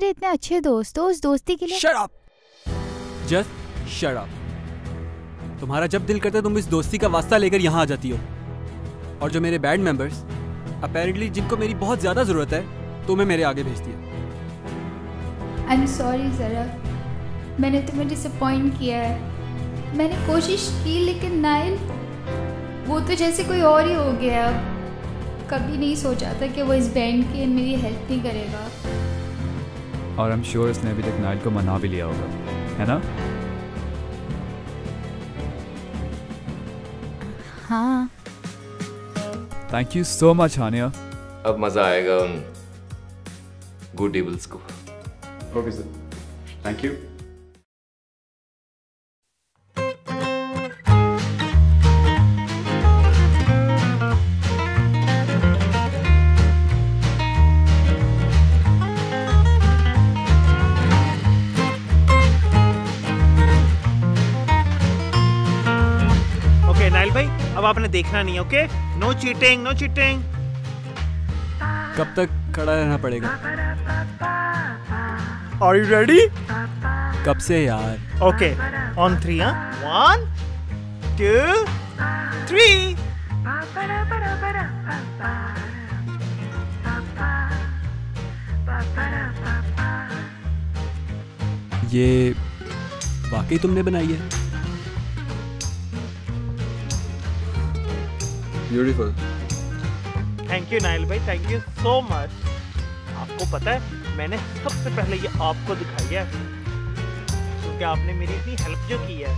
मेरे इतने अच्छे दोस्त हो, उस दोस्ती के लिए। Shut up! Just shut up. तुम्हारा जब दिल करता है तुम इस दोस्ती का वास्ता लेकर यहाँ आ जाती हो, और जो मेरे बैंड मेंबर्स अपेरेंटली जिनको मेरी बहुत ज्यादा जरूरत है तुम्हें मेरे आगे भेजती है। आई एम सॉरी ज़रा, मैंने तुम्हें डिसअपॉइंट किया है। मैंने कोशिश की लेकिन नाइल वो तो जैसे कोई और ही हो गया। कभी नहीं सोचा था कि वो इस बैंड की मेरी हेल्प नहीं करेगा। और आई एम श्योर इसने अभी तक नाइल को मना भी लिया होगा, है ना? हाँ। Thank you so much Hania. अब मजा आएगा उन गुड टेबल्स को। Okay sir, thank you. Okay Nail भाई, अब आपने देखना नहीं, okay? No cheating, no cheating. कब तक खड़ा रहना पड़ेगा? Are you ready? कब से यार? Okay, on 3, huh? 1, 2, 3. ये वाकई तुमने बनाई है? ब्यूटीफुल। थैंक यू नाइल भाई, थैंक यू सो मच। आपको पता है मैंने सबसे पहले ये आपको दिखाई है क्योंकि आपने मेरी इतनी हेल्प जो की है।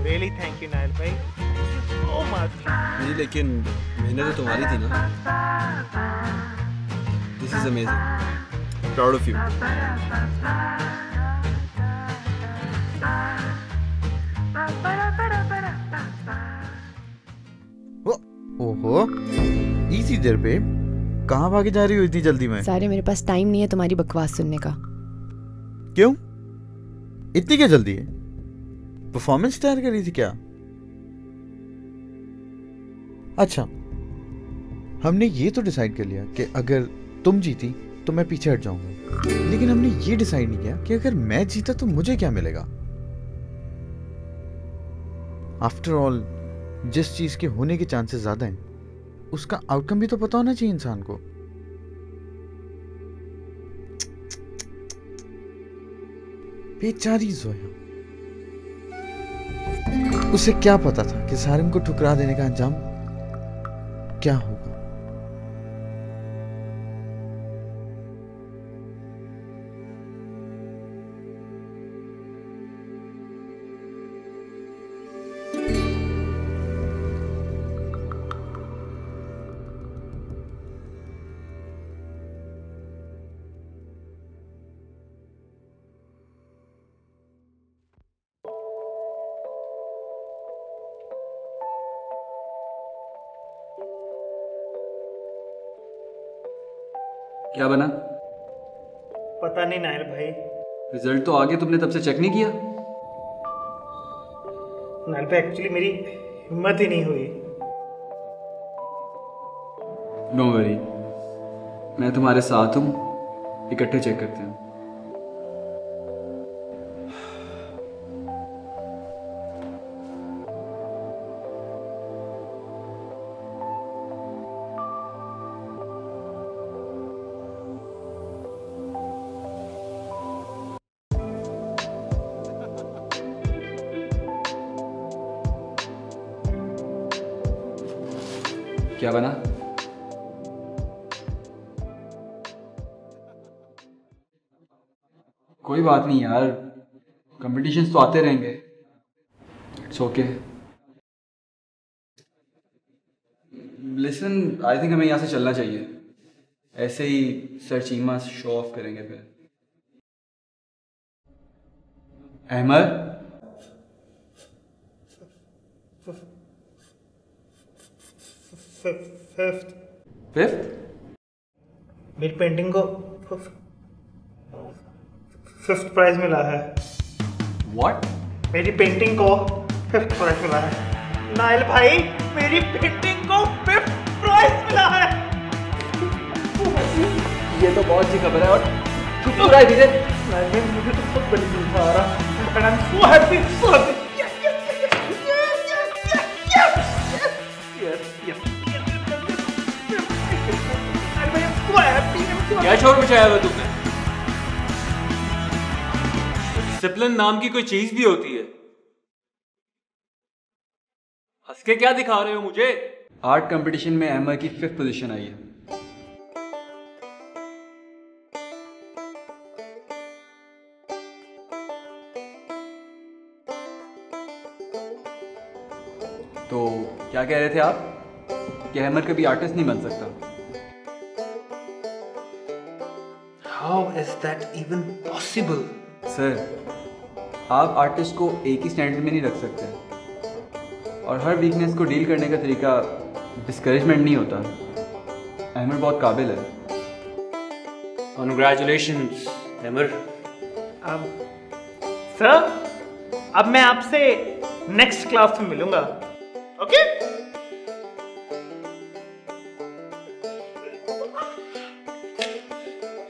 रियली थैंक यू नाइल भाई, थैंक यू सो मच। नहीं लेकिन मेहनत तो तुम्हारी थी ना। This is amazing, proud of you. ओहो, इसी देर पे कहाँ भागे जा रही हो इतनी जल्दी में? सारे मेरे पास टाइम नहीं है तुम्हारी बकवास सुनने का। क्यों? इतनी क्या जल्दी है? परफॉर्मेंस तैयार कर रही थी क्या? अच्छा, हमने ये तो डिसाइड कर लिया कि अगर तुम जीती तो मैं पीछे हट जाऊंगा, लेकिन हमने ये डिसाइड नहीं किया कि अगर मैं जीता तो मुझे क्या मिलेगा। आफ्टर ऑल जिस चीज के होने के चांसेस ज्यादा हैं उसका आउटकम भी तो पता होना चाहिए इंसान को। बेचारी जोया, उसे क्या पता था कि सारिन को ठुकरा देने का अंजाम क्या होगा। क्या बना? पता नहीं नाइल भाई। रिजल्ट तो आ गया, तुमने तब से चेक नहीं किया? नाइल भाई एक्चुअली मेरी हिम्मत ही नहीं हुई। डोंट वरी, मैं तुम्हारे साथ हूँ, इकट्ठे चेक करते हैं। क्या बना? कोई बात नहीं यार, कंपटीशंस तो आते रहेंगे। It's okay. Listen, I think हमें यहाँ से चलना चाहिए। ऐसे ही सर चीमा शो ऑफ करेंगे फिर। अहमद, फिफ्थ? मेरी पेंटिंग को 5th प्राइज मिला है। व्हाट? मेरी पेंटिंग को 5th प्राइज मिला है। नाइल भाई, मेरी पेंटिंग को 5th प्राइज मिला है। ये तो बहुत अच्छी खबर है। और कुछ हो रहा है धीरे। मुझे तो बहुत बड़ी नींद आ रहा and I'm so happy, so happy. क्या शोर मचाया हुआ तुमने? डिसिप्लिन नाम की कोई चीज भी होती है। हंस के क्या दिखा रहे हो मुझे? आर्ट कंपटीशन में एमा की 5th पोजीशन आई है। तो क्या कह रहे थे आप कि हैमर कभी आर्टिस्ट नहीं बन सकता? How is that even possible? Sir, आप आर्टिस्ट को एक ही स्टैंडर्ड में नहीं रख सकते और हर वीकनेस को डील करने का तरीका डिस्करेजमेंट नहीं होता। हैमर बहुत काबिल है। Congratulations, hammer. सर, अब मैं आपसे नेक्स्ट क्लास में मिलूंगा, ओके?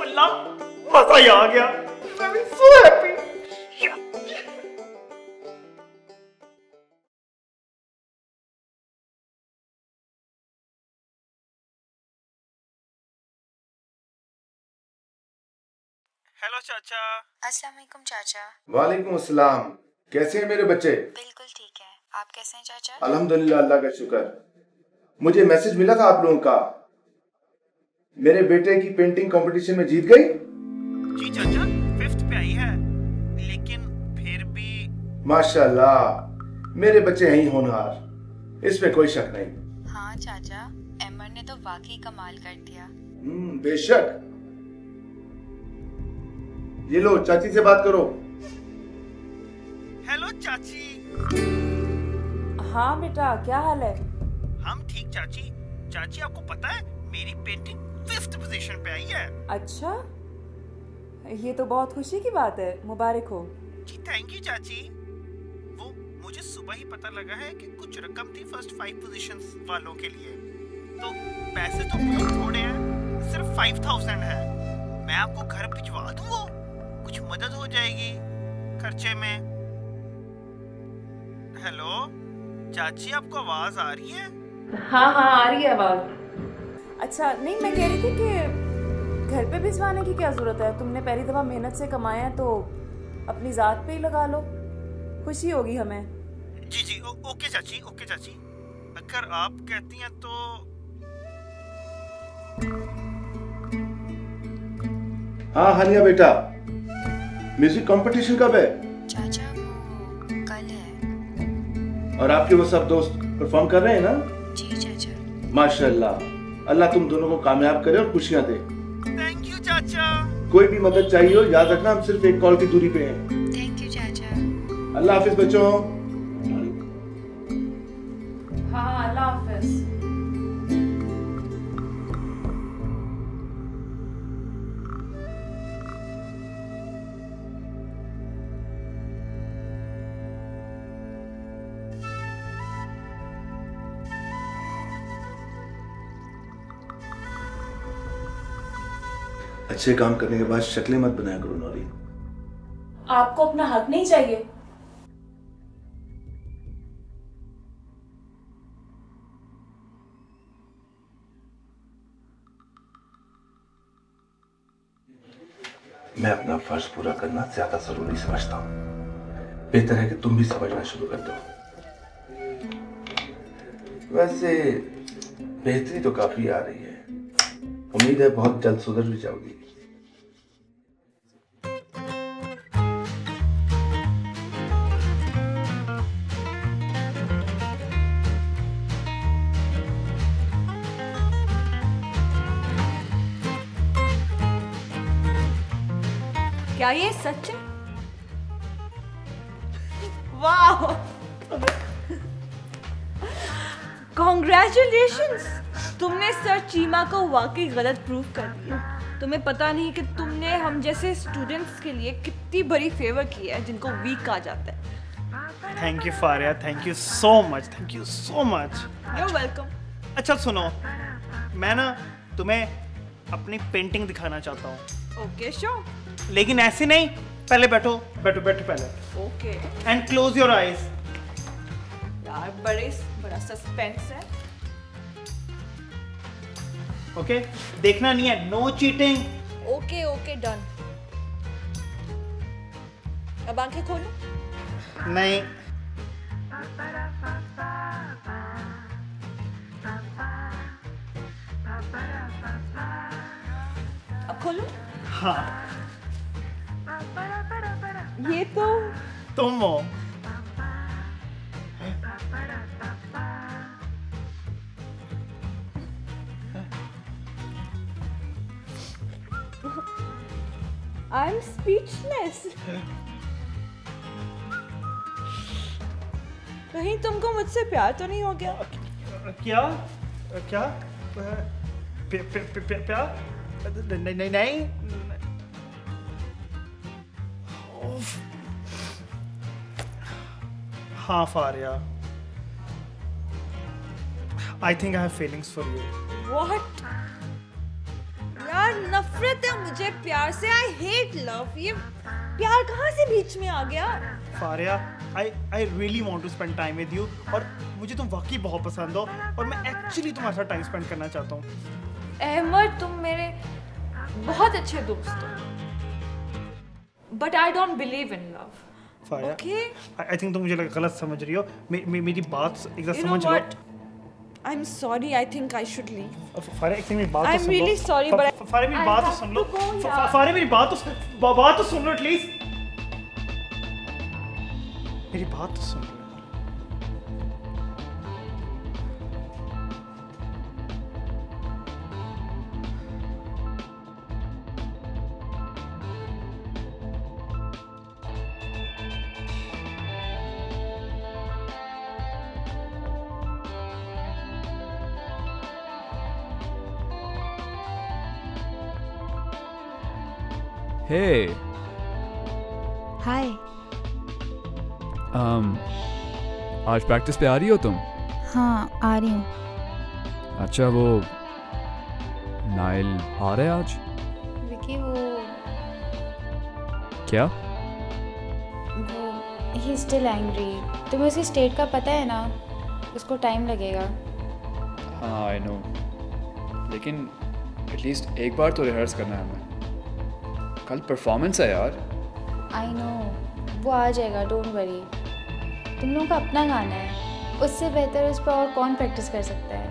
अल्लाह, मजा ही आ गया। I'm so happy. हेलो चाचा। अस्सलाम वालेकुम चाचा। वालेकुम अस्सलाम। कैसे हैं मेरे बच्चे? बिल्कुल ठीक है, आप कैसे हैं चाचा? अल्हम्दुलिल्लाह, अल्लाह का शुक्र। मुझे मैसेज मिला था आप लोगों का, मेरे बेटे की पेंटिंग कंपटीशन में जीत गई। जी चाचा, 5th पे आई है, लेकिन फिर भी माशाल्लाह, मेरे बच्चे हैं ही होनहार, इसमें कोई शक नहीं। हाँ चाचा, एमर ने तो वाकई कमाल कर दिया। बेशक। ये लो, चाची से बात करो। हेलो चाची। हाँ बेटा, क्या हाल है? हम ठीक चाची। चाची आपको पता है मेरी पेंटिंग 5th पोजीशन पे आई है। अच्छा, ये तो बहुत खुशी की बात है, मुबारक हो। जी थैंक यू चाची। वो मुझे सुबह ही पता लगा है कि कुछ रकम थी फर्स्ट 5 पोजीशंस वालों के लिए, तो पैसे तो बहुत थोड़े हैं, सिर्फ 5000 है। मैं आपको घर भिजवा दूँ, कुछ मदद हो जाएगी खर्चे में। हेलो चाची, आपको आवाज आ रही है? हाँ आ रही है आवाज। अच्छा, नहीं मैं कह रही थी कि घर पे भिजवाने की क्या जरूरत है, तुमने पहली दफा मेहनत से कमाया है तो अपनी जात पे ही लगा लो, खुशी होगी हमें। जी ओके चाची, ओके चाची, अगर आप कहती हैं तो। हाँ हानिया बेटा, म्यूजिक कंपटीशन कब है? चाचा वो कल है। और आपके वो सब दोस्त परफॉर्म कर रहे हैं ना? जी चाचा। माशाल्लाह, अल्लाह तुम दोनों को कामयाब करे और खुशियां दे। थैंक यू चाचा। कोई भी मदद चाहिए हो, याद रखना हम सिर्फ एक कॉल की दूरी पे हैं। थैंक यू चाचा। अल्लाह हाफिज बच्चों। हाँ, अल्लाह हाफिज। अच्छे काम करने के बाद शक्लें मत बनाया करो नौरी। आपको अपना हक नहीं चाहिए? मैं अपना फर्ज पूरा करना ज्यादा जरूरी समझता हूं। बेहतर है कि तुम भी समझना शुरू कर दो। वैसे बेहतरी तो काफी आ रही है, उम्मीद है बहुत जल्द सुधर भी जाओगी। क्या ये सच है? वाह, कॉन्ग्रेचुलेशंस, तुमने सर चीमा को वाकई गलत प्रूव कर दिया। तुम्हें पता नहीं कि तुमने हम जैसे स्टूडेंट्स के लिए कितनी बड़ी फेवर की है जिनको वीक कहा जाता है। Thank you Faria, thank you so much, thank you so much. You are welcome. अच्छा सुनो, मैं ना तुम्हें अपनी पेंटिंग दिखाना चाहता हूँ, ओके शो। लेकिन ऐसे नहीं, पहले बैठो बैठो बैठो पहले। Okay. And close your eyes. यार बड़ा सस्पेंस है। ओके देखना नहीं है, no cheating. Okay okay done. अब आंखें खोलो। नहीं। अब खोलो। हाँ। ये तो तुम हो। I'm speechless. कहीं तुमको मुझसे प्यार तो नहीं हो गया? क्या क्या प्यार? नहीं नहीं। हाँ Faria, I think I have feelings for you. What? यार नफरत है मुझे प्यार से। I hate love. ये प्यार कहाँ से बीच में आ गया? Faria, I really want to spend time with you. और मुझे तुम वाकई बहुत पसंद हो और मैं एक्चुअली तुम्हारे साथ टाइम स्पेंड करना चाहता हूँ। अहमद तुम मेरे बहुत अच्छे दोस्त हो, but I don't believe in love. Faria, Okay? I think तुम मुझे गलत समझ रही हो। मेरी बात एक बार You know समझ लो। what? I'm sorry. I think I should leave. Faria एक मेरी बात तो I'm soon low. really sorry, but Faria मेरी बात तो सुन लो। फारिया मेरी बात तो सुन लो एटलीस्ट। मेरी बात तो सुन लो। हे हाय। आज प्रैक्टिस पे आ रही हो तुम? हाँ आ रही हूँ। अच्छा वो नाइल आ रहा है आज? विकी वो क्या? He still angry. तुम्हें उसकी स्टेट का पता है ना, उसको टाइम लगेगा। हाँ आई नो, लेकिन एटलीस्ट एक बार तो रिहर्स करना है हमें। कल परफॉर्मेंस है यार। आई नो, वो आ जाएगा, डोंट वरी। तुम लोगों का अपना गाना है, उससे बेहतर उस पर और कौन प्रैक्टिस कर सकता है।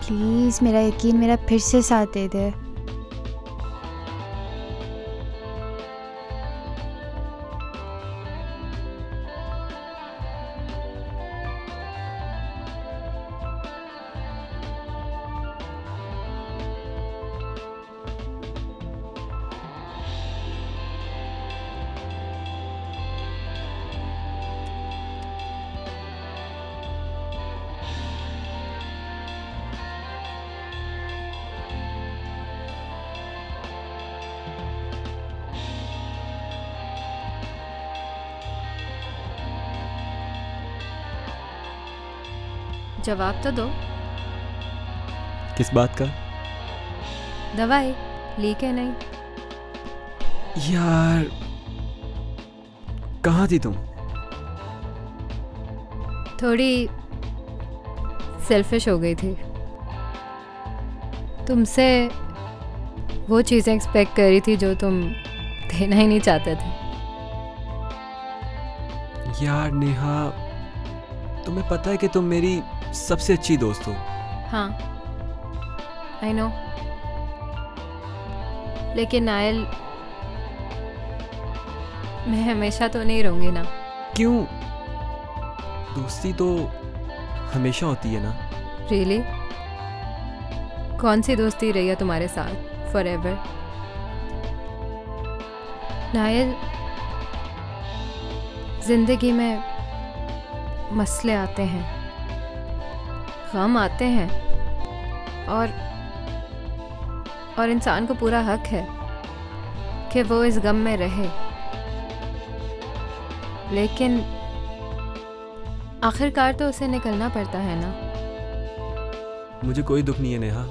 प्लीज़ मेरा यकीन मेरा फिर से साथ दे दे। जवाब तो दो। किस बात का? दवाई ली के नहीं? यार कहाँ थी तुम? थोड़ी सेल्फिश हो गई थी। तुमसे वो चीज़ें एक्सपेक्ट कर रही थी जो तुम देना ही नहीं चाहते थे। यार नेहा, तुम्हें पता है कि तुम मेरी सबसे अच्छी दोस्त हो। हाँ आई नो, लेकिन नायल मैं हमेशा तो नहीं रहूंगी ना। क्यों? दोस्ती तो हमेशा होती है ना। रियली? कौन सी दोस्ती रही है तुम्हारे साथ फॉरएवर? नायल, जिंदगी में मसले आते हैं, गम आते हैं, और इंसान को पूरा हक है कि वो इस गम में रहे, लेकिन आखिरकार तो उसे निकलना पड़ता है ना। मुझे कोई दुख नहीं है नेहा,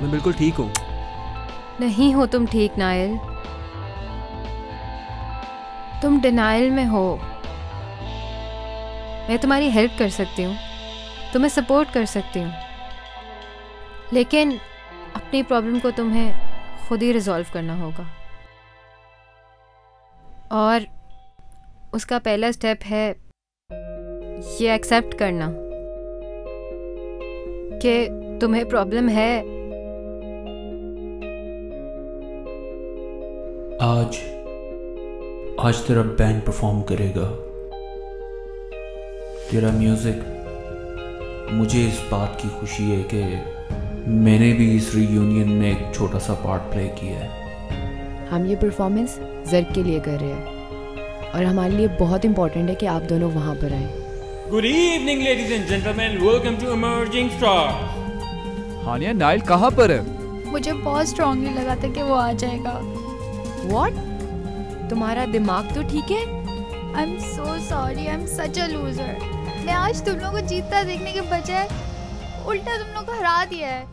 मैं बिल्कुल ठीक हूँ। नहीं हो तुम ठीक नाइल, तुम डिनाइल में हो। मैं तुम्हारी हेल्प कर सकती हूँ, तुम्हें सपोर्ट कर सकती हूँ, लेकिन अपनी प्रॉब्लम को तुम्हें खुद ही रिजॉल्व करना होगा। और उसका पहला स्टेप है ये एक्सेप्ट करना कि तुम्हें प्रॉब्लम है। आज तेरा बैंड परफॉर्म करेगा। तेरा म्यूजिक, मुझे इस बात की खुशी है कि मैंने भी इस रियूनियन में एक छोटा सा पार्ट प्ले किया है। हम ये परफॉर्मेंस जर्क के लिए कर रहे हैं और हमारे लिए बहुत इंपॉर्टेंट है कि आप दोनों वहाँ पर आए। Good evening ladies and gentleman, welcome to emerging star. Hania, Nail कहाँ पर है? मुझे बहुत स्ट्रांगली लगा था कि वो आ जाएगा। What? तुम्हारा दिमाग तो ठीक है? I am so sorry, I am such a loser. मैं आज तुम लोगों को जीतता देखने के बजाय उल्टा तुम लोगों को हरा दिया है।